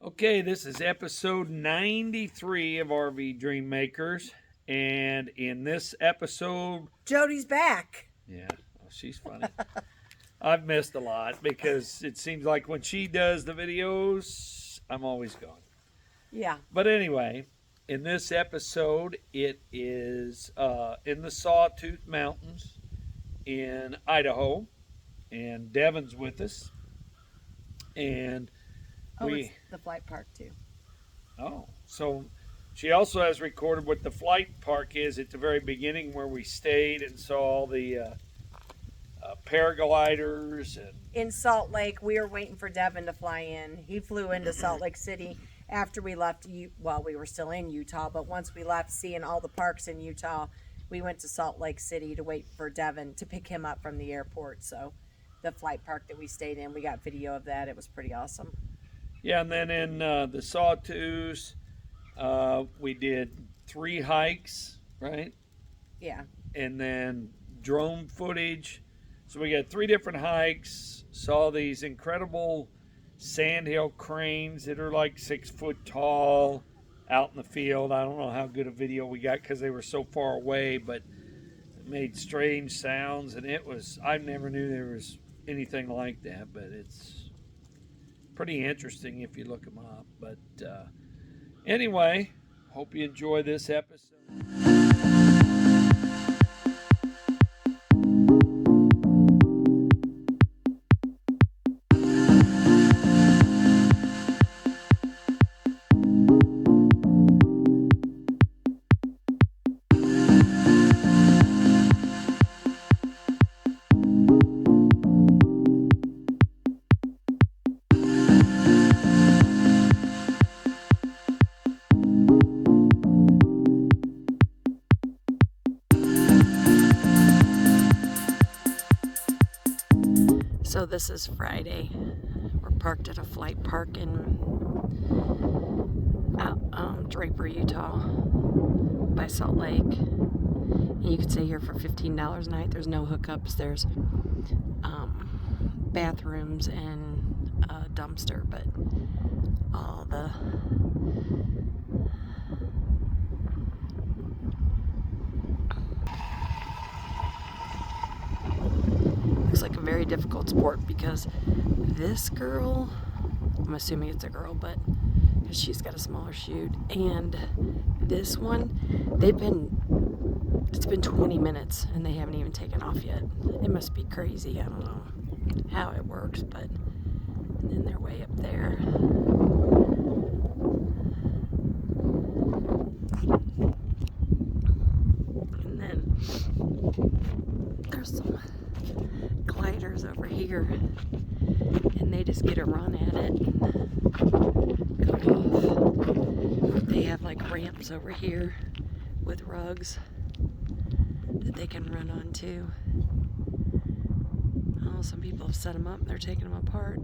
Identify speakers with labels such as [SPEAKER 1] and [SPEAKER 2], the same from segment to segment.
[SPEAKER 1] Okay, this is episode 93 of RV Dream Makers. And in this episode,
[SPEAKER 2] Jody's back.
[SPEAKER 1] yeah, she's funny. I've missed a lot because it seems like when she does the videos, I'm always gone.
[SPEAKER 2] Yeah.
[SPEAKER 1] But anyway, in this episode, it is in the Sawtooth Mountains in Idaho. And Devin's with us. And
[SPEAKER 2] it's the flight park too.
[SPEAKER 1] Oh, so she also has recorded what the flight park is at the very beginning where we stayed and saw all the paragliders. And
[SPEAKER 2] in Salt Lake, we were waiting for Devin to fly in. He flew into Salt Lake City after we left. Well, we were still in Utah, but once we left seeing all the parks in Utah, we went to Salt Lake City to wait for Devin to pick him up from the airport. So the flight park that we stayed in, we got video of that. It was pretty awesome.
[SPEAKER 1] Yeah, and then in the Sawtooth, we did 3 hikes, right?
[SPEAKER 2] Yeah.
[SPEAKER 1] And then drone footage. So we got 3 different hikes, saw these incredible sandhill cranes that are like 6 foot tall out in the field. I don't know how good a video we got because they were so far away, but it made strange sounds, and I never knew there was anything like that, but it's pretty interesting if you look them up. But anyway, hope you enjoy this episode.
[SPEAKER 2] So this is Friday. We're parked at a flight park in Draper, Utah, by Salt Lake. And you can stay here for $15 a night. There's no hookups. There's bathrooms and a dumpster, but all the looks like a very difficult sport because this girl, I'm assuming it's a girl, but because she's got a smaller chute, and this one, it's been 20 minutes and they haven't even taken off yet. It must be crazy. I don't know how it works, but and then they're way up there. And then there's some gliders over here, and they just get a run at it and go off. They have like ramps over here with rugs that they can run onto. Oh, some people have set them up and they're taking them apart.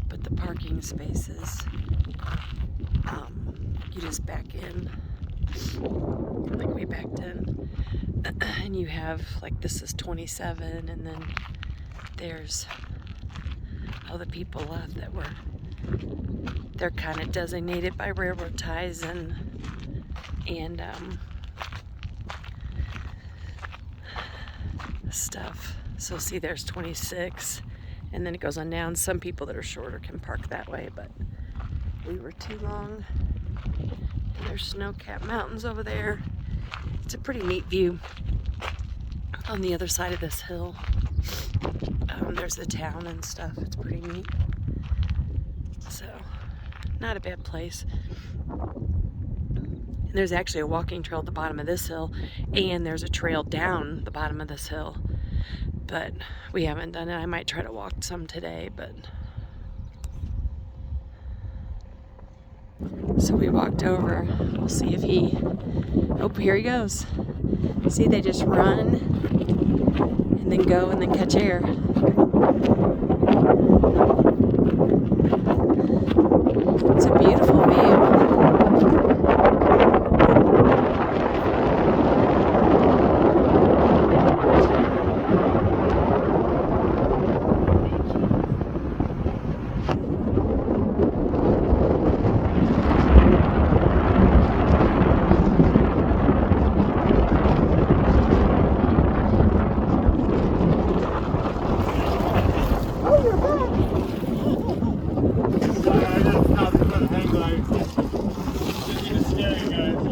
[SPEAKER 2] But the parking spaces, you just back in, like we backed in, and you have, like, this is 27, and then there's all the people left that they're kind of designated by railroad ties and stuff. So see, there's 26, and then it goes on down. Some people that are shorter can park that way, but we were too long. And there's snow-capped mountains over there. It's a pretty neat view on the other side of this hill. There's the town and stuff. It's pretty neat. So, not a bad place. And there's actually a walking trail at the bottom of this hill, and there's a trail down the bottom of this hill. But we haven't done it. I might try to walk some today, but... So we walked over. We'll see if he... Oh, here he goes. See, they just run and then go and then catch air. It's a beautiful view.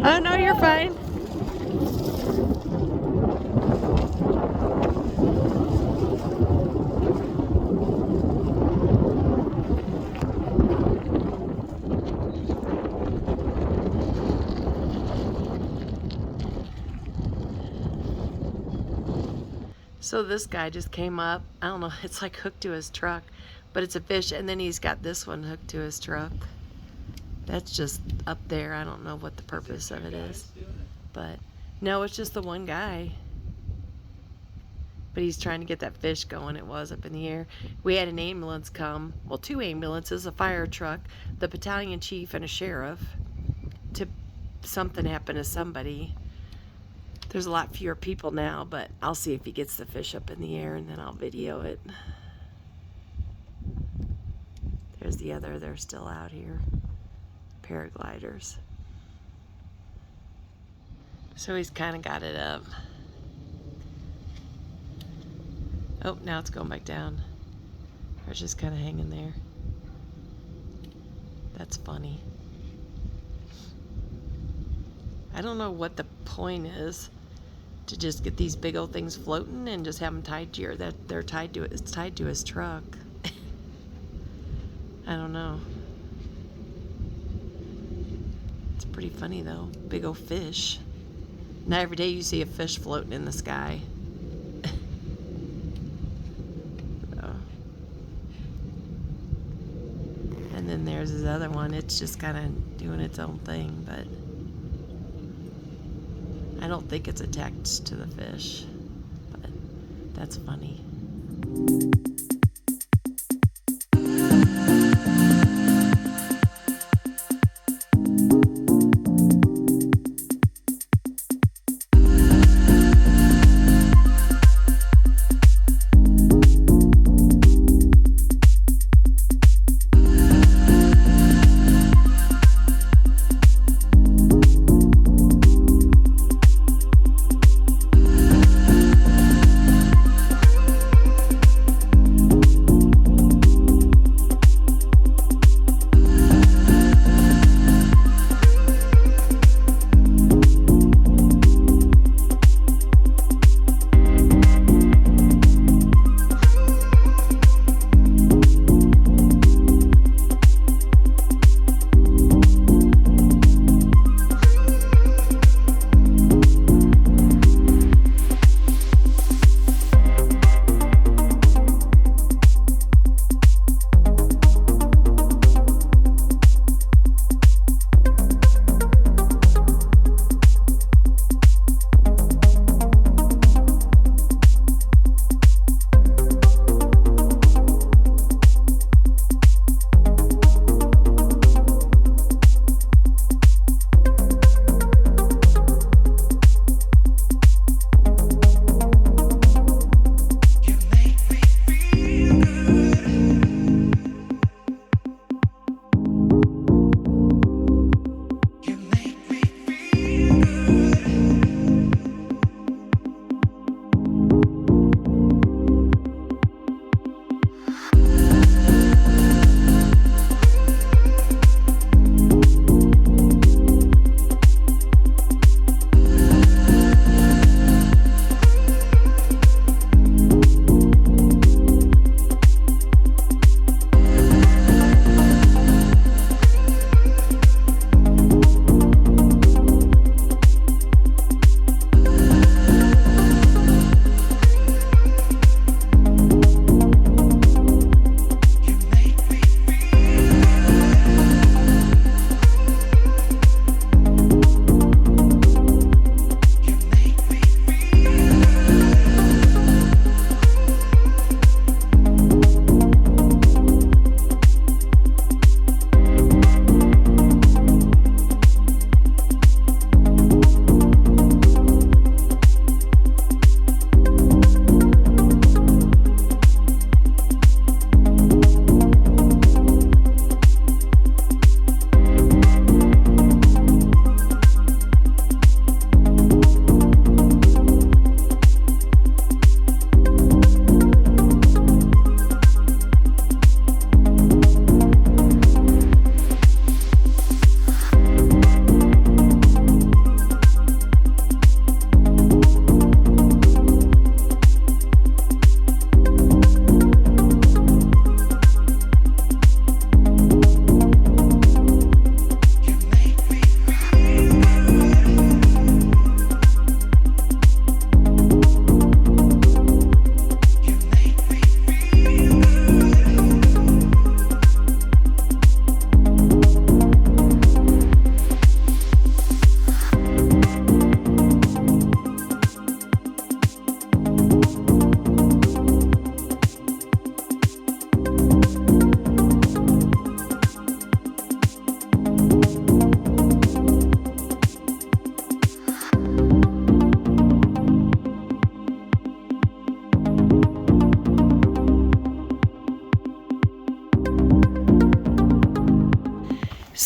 [SPEAKER 2] Oh, no, you're fine. So this guy just came up. I don't know, it's like hooked to his truck, but it's a fish, and then he's got this one hooked to his truck. That's just up there. I don't know what the purpose of it is. But no, it's just the one guy. But he's trying to get that fish going. It was up in the air. We had an ambulance come. Well, 2 ambulances, a fire truck, the battalion chief, and a sheriff. Something happened to somebody. There's a lot fewer people now, but I'll see if he gets the fish up in the air and then I'll video it. There's the other. They're still out here. Paragliders. So he's kind of got it up. Oh, now it's going back down. Or it's just kind of hanging there. That's funny. I don't know what the point is to just get these big old things floating and just have them tied to they're tied to it. It's tied to his truck. I don't know. It's pretty funny though. Big old fish. Not every day you see a fish floating in the sky. So. And then there's this other one. It's just kind of doing its own thing, but I don't think it's attached to the fish, but that's funny.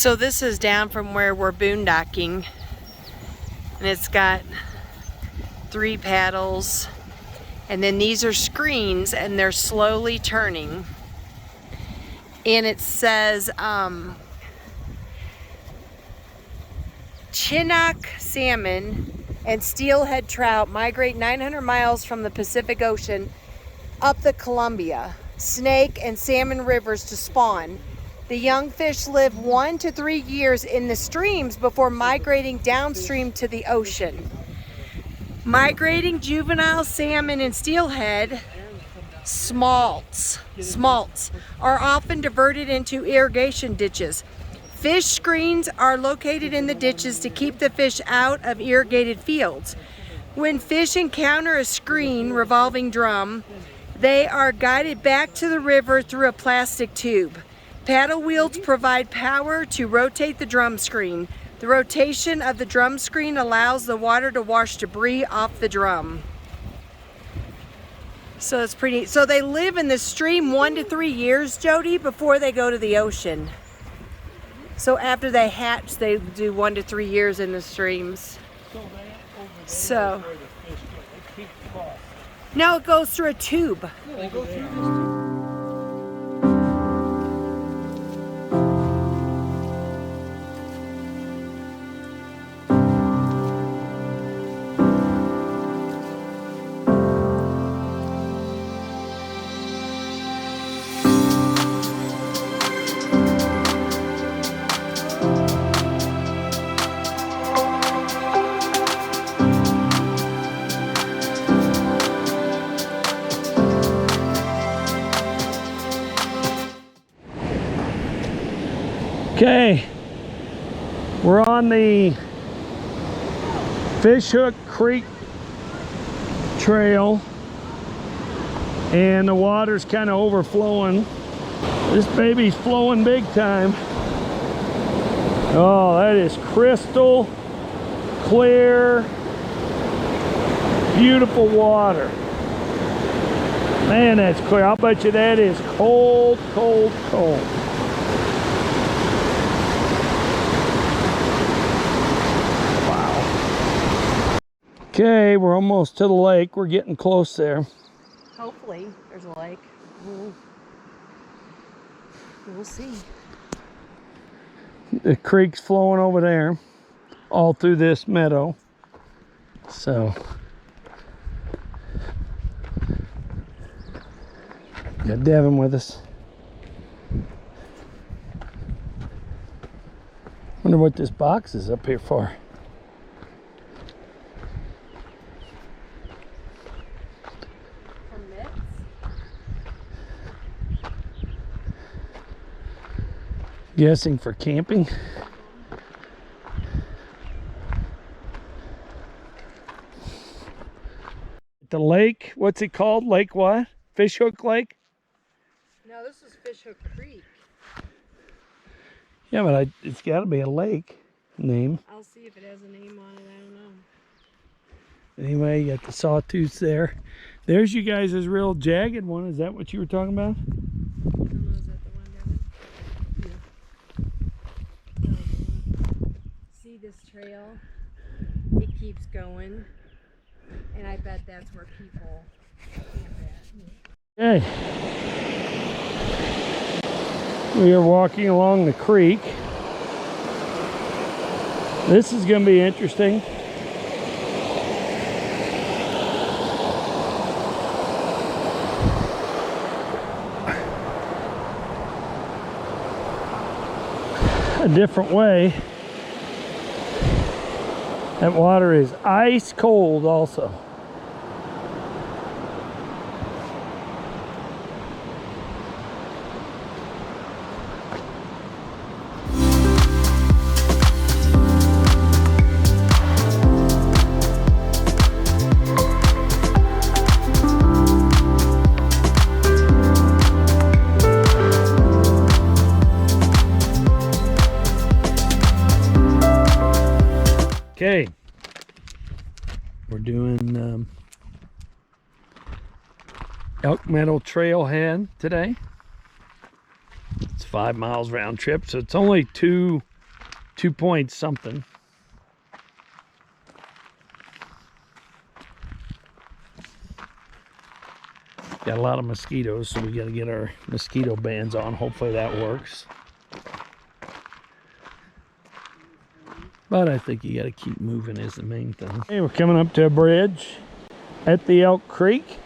[SPEAKER 2] So this is down from where we're boondocking, and it's got 3 paddles, and then these are screens, and they're slowly turning. And it says Chinook salmon and steelhead trout migrate 900 miles from the Pacific Ocean up the Columbia, Snake, and Salmon rivers to spawn. The young fish live 1 to 3 years in the streams before migrating downstream to the ocean. Migrating juvenile salmon and steelhead smolts are often diverted into irrigation ditches. Fish screens are located in the ditches to keep the fish out of irrigated fields. When fish encounter a screen revolving drum, they are guided back to the river through a plastic tube. Paddle wheels provide power to rotate the drum screen. The rotation of the drum screen allows the water to wash debris off the drum. So it's pretty. So they live in the stream 1 to 3 years, Jody, before they go to the ocean. So after they hatch, they do 1 to 3 years in the streams. So no, it goes through a tube.
[SPEAKER 1] Okay, we're on the Fishhook Creek Trail, and the water's kind of overflowing. This baby's flowing big time. Oh, that is crystal clear, beautiful water. Man, that's clear. I'll bet you that is cold, cold, cold. Okay, we're almost to the lake. We're getting close there.
[SPEAKER 2] Hopefully, there's a lake. We'll see.
[SPEAKER 1] The creek's flowing over there, all through this meadow. So, got Devin with us. Wonder what this box is up here for. Guessing for camping. The lake, what's it called? Lake what? Fishhook Lake?
[SPEAKER 2] No, this is Fishhook Creek.
[SPEAKER 1] Yeah, but it's got to be a lake name.
[SPEAKER 2] I'll see if it has a name on it. I don't know.
[SPEAKER 1] Anyway, you got the Sawtooth there. There's you guys' real jagged one. Is that what you were talking about?
[SPEAKER 2] I don't know, is that the one, Devin? See this trail? It keeps going, and I bet that's where people camp at.
[SPEAKER 1] Okay. We are walking along the creek. This is going to be interesting. A different way. That water is ice cold also. Okay, we're doing Elk Meadow Trailhead today. It's 5 miles round trip, so it's only 2 2 point something. Got a lot of mosquitoes, so we got to get our mosquito bands on. Hopefully that works. But I think you got to keep moving is the main thing. Okay, we're coming up to a bridge at the Elk Creek.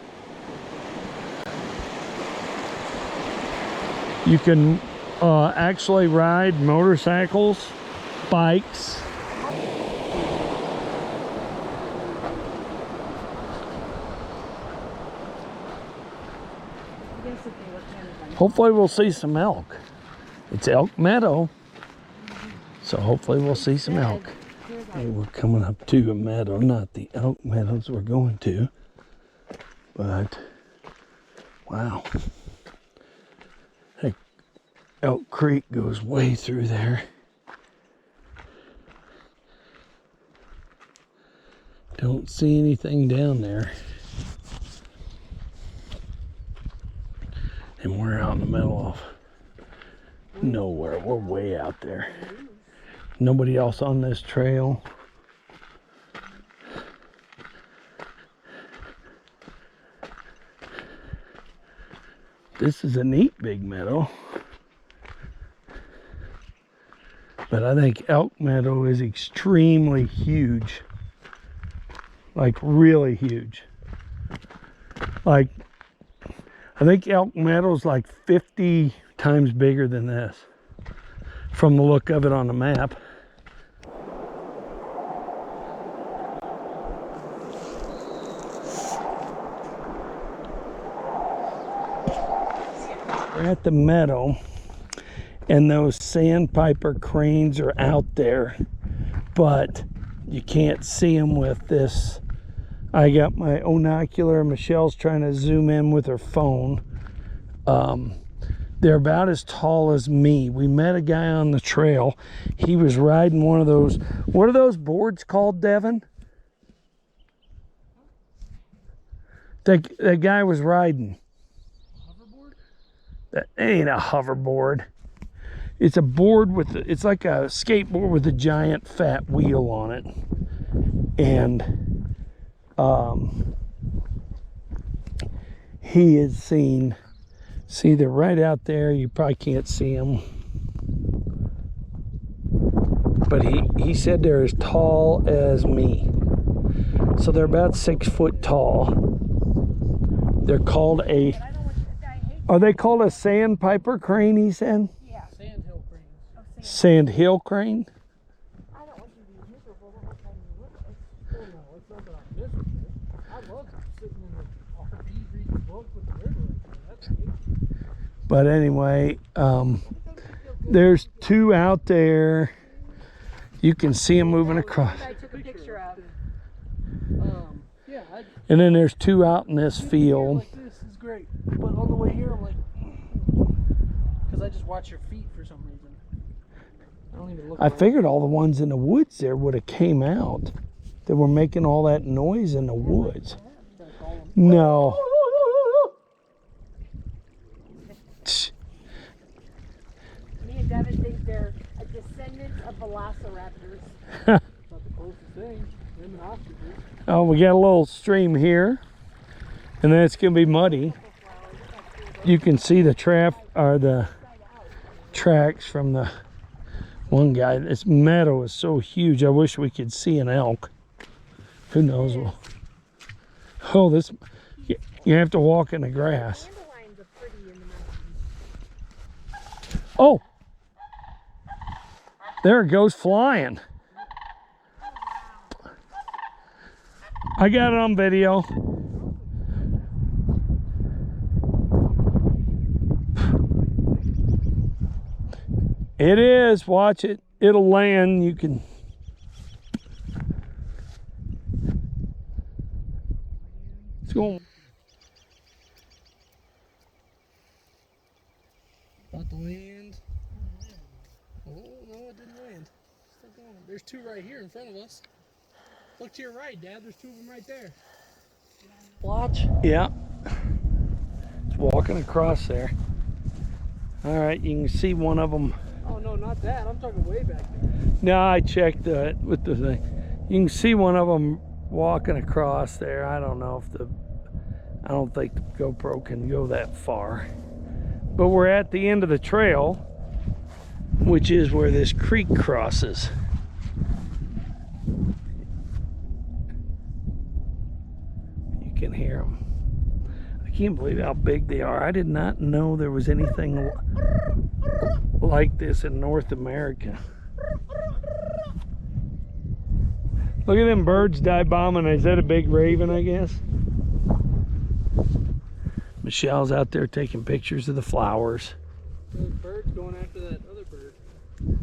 [SPEAKER 1] You can actually ride motorcycles, bikes. Hopefully we'll see some elk. It's Elk Meadow, so hopefully we'll see some elk. Hey, we're coming up to a meadow, not the elk meadows we're going to, but wow. Hey, Elk Creek goes way through there. Don't see anything down there. And we're out in the middle of nowhere. We're way out there. Nobody else on this trail. This is a neat big meadow. But I think Elk Meadow is extremely huge. Like really huge. Like I think Elk Meadow's like 50 times bigger than this from the look of it on the map. We're at the meadow and those sandpiper cranes are out there, but you can't see them with this. I got my binocular. Michelle's trying to zoom in with her phone. They're about as tall as me. We met a guy on the trail. He was riding one of those, what are those boards called, Devin? That guy was riding.
[SPEAKER 3] Hoverboard?
[SPEAKER 1] That ain't a hoverboard. It's a board with, it's like a skateboard with a giant fat wheel on it. And he is seen, see they're right out there, you probably can't see them, but he said they're as tall as me, so they're about 6 foot tall. They're called a, are they called a sandpiper crane, he said?
[SPEAKER 3] Yeah. Sandhill crane.
[SPEAKER 1] Oh, sandhill crane?
[SPEAKER 3] I don't want you to be miserable. That's how you look. Oh no, it's not that I'm miserable. I love sitting in the RV reading a book with the river right there. That's great.
[SPEAKER 1] But anyway, there's two out there. You can see them moving across.
[SPEAKER 2] I took a picture of.
[SPEAKER 3] Yeah.
[SPEAKER 1] And then there's two out in this field.
[SPEAKER 3] Like this is great, but on the way here I'm like, because I just watch your feet for some reason. I don't even look.
[SPEAKER 1] I figured all the ones in the woods there would have came out. They were making all that noise in the woods. No.
[SPEAKER 2] Me and Devin think they're a descendant of velociraptors.
[SPEAKER 3] Not the closest thing. Them and ostriches.
[SPEAKER 1] Oh, we got a little stream here, and then it's gonna be muddy. You can see the the tracks from the one guy. This meadow is so huge. I wish we could see an elk. Who knows? Oh, this, you have to walk in the grass. Oh, there it goes flying. I got it on video. It is. Watch it. It'll land. You can. It's going.
[SPEAKER 3] About to land. Oh no, it didn't land. Still going. There's two right here in front of us. Look to your right, Dad. There's two of them right there. Watch.
[SPEAKER 1] Yeah. It's walking across there. All right, you can see one of them.
[SPEAKER 3] Oh no, not that. I'm talking way back there.
[SPEAKER 1] No, I checked with the thing. You can see one of them walking across there. I don't know if I don't think the GoPro can go that far. But we're at the end of the trail, which is where this creek crosses. You can hear them. I can't believe how big they are. I did not know there was anything like this in North America. Look at them birds bombing. Is that a big raven, I guess? Michelle's out there taking pictures of the flowers.
[SPEAKER 3] There's birds going after that other bird. There's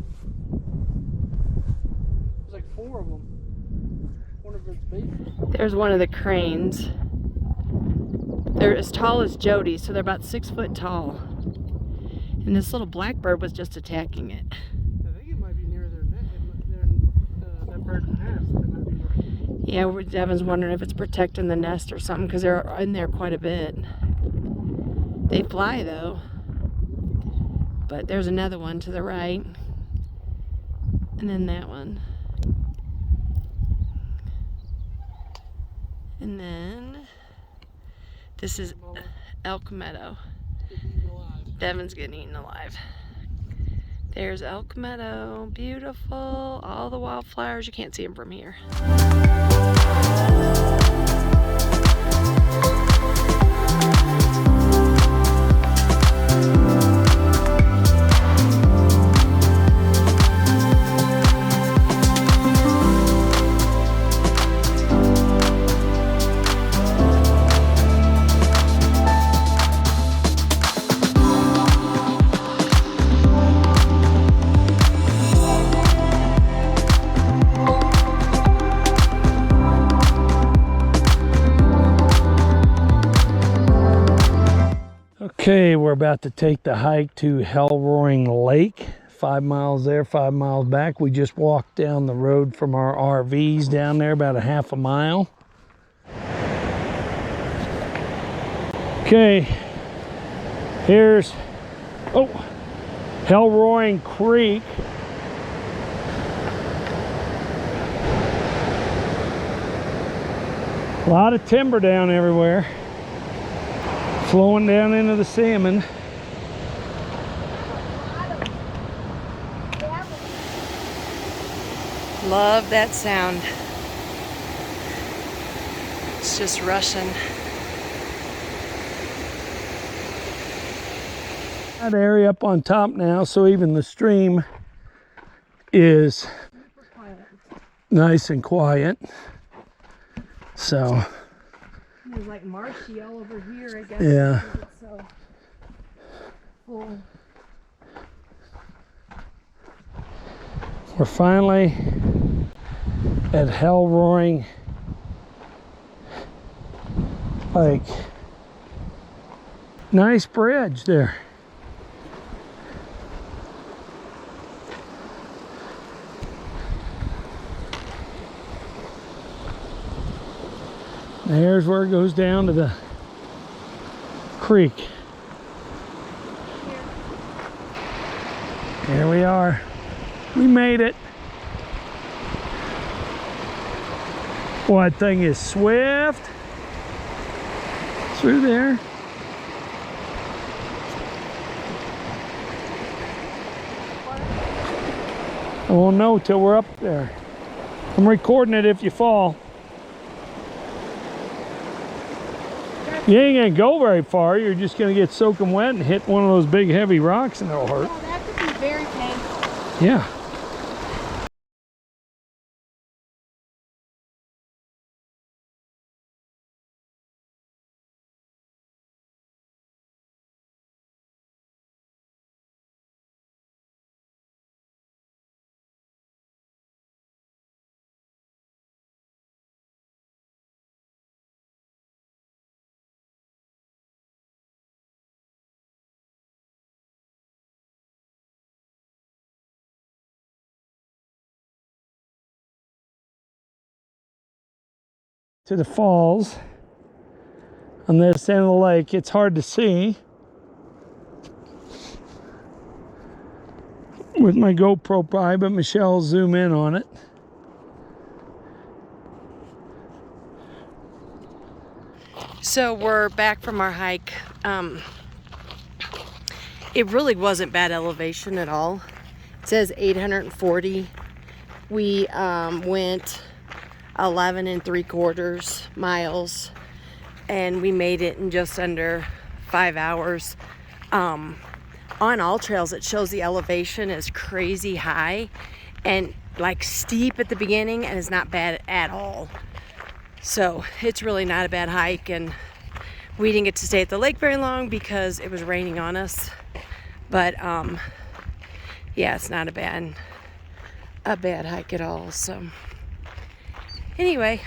[SPEAKER 3] like 4 of them. One of its babies.
[SPEAKER 2] There's one of the cranes. They're as tall as Jody, so they're about 6 foot tall. And this little blackbird was just attacking it.
[SPEAKER 3] I think it might be near their nest. That bird's nest. It might be near.
[SPEAKER 2] Yeah, Devin's wondering if it's protecting the nest or something, because they're in there quite a bit. They fly though. But there's another one to the right. And then that one. And then this is elk meadow. Devin's getting eaten alive. There's elk meadow, beautiful. All the wildflowers, you can't see them from here.
[SPEAKER 1] Okay, we're about to take the hike to Hell Roaring Lake. 5 miles there, 5 miles back. We just walked down the road from our RVs down there, about a half a mile. Okay, here's, Hell Roaring Creek. A lot of timber down everywhere. Flowing down into the salmon.
[SPEAKER 2] Love that sound. It's just rushing.
[SPEAKER 1] That area up on top now, so even the stream is nice and quiet. So
[SPEAKER 2] There's like marshy all over here, I guess.
[SPEAKER 1] yeah.
[SPEAKER 2] It's so full.
[SPEAKER 1] We're finally at Hell Roaring Lake. Nice bridge there. There's where it goes down to the creek. Here we are. We made it. Boy, that thing is swift. Through there. I won't know till we're up there. I'm recording it if you fall. You ain't gonna go very far. You're just gonna get soaking wet and hit one of those big heavy rocks and it'll hurt.
[SPEAKER 2] Oh, that could be very painful.
[SPEAKER 1] Yeah. To the falls on this end of the lake. It's hard to see. with my GoPro probably, but Michelle will zoom in on it.
[SPEAKER 2] So we're back from our hike. It really wasn't bad elevation at all. It says 840. We went 11 3/4 miles, and we made it in just under 5 hours. On all trails, it shows the elevation is crazy high and like steep at the beginning, and it's not bad at all. So it's really not a bad hike, and we didn't get to stay at the lake very long because it was raining on us. But yeah, it's not a bad hike at all. So anyway,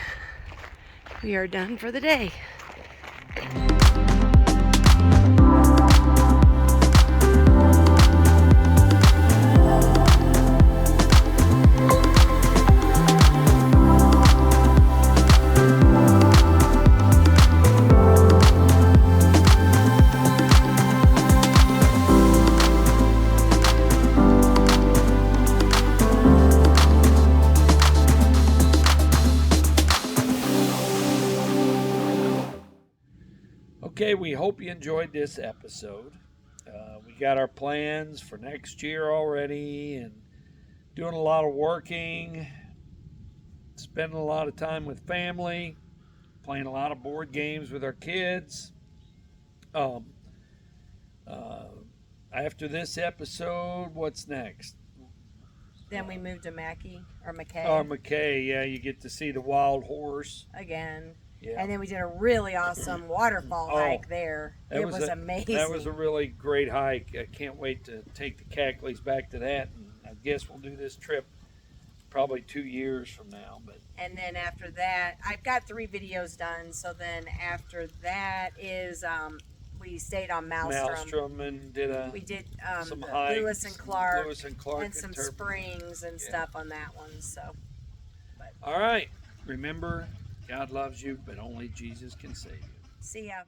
[SPEAKER 2] we are done for the day.
[SPEAKER 1] Okay, we hope you enjoyed this episode. We got our plans for next year already, and doing a lot of working, spending a lot of time with family, playing a lot of board games with our kids. After this episode, what's next?
[SPEAKER 2] Then we moved to Mackay or McKay
[SPEAKER 1] Oh, McKay, yeah, you get to see the wild horse.
[SPEAKER 2] again.
[SPEAKER 1] Yeah.
[SPEAKER 2] And then we did a really awesome waterfall hike there. It was amazing.
[SPEAKER 1] That was a really great hike. I can't wait to take the Cackleys back to that. And I guess we'll do this trip probably 2 years from now. But
[SPEAKER 2] And then after that, I've got 3 videos done. So then after that is we stayed on Maelstrom.
[SPEAKER 1] and
[SPEAKER 2] We did
[SPEAKER 1] some hikes,
[SPEAKER 2] Lewis and Clark
[SPEAKER 1] and
[SPEAKER 2] some
[SPEAKER 1] Turpin.
[SPEAKER 2] springs and stuff on that one. So.
[SPEAKER 1] All right. Remember, God loves you, but only Jesus can save you.
[SPEAKER 2] See ya.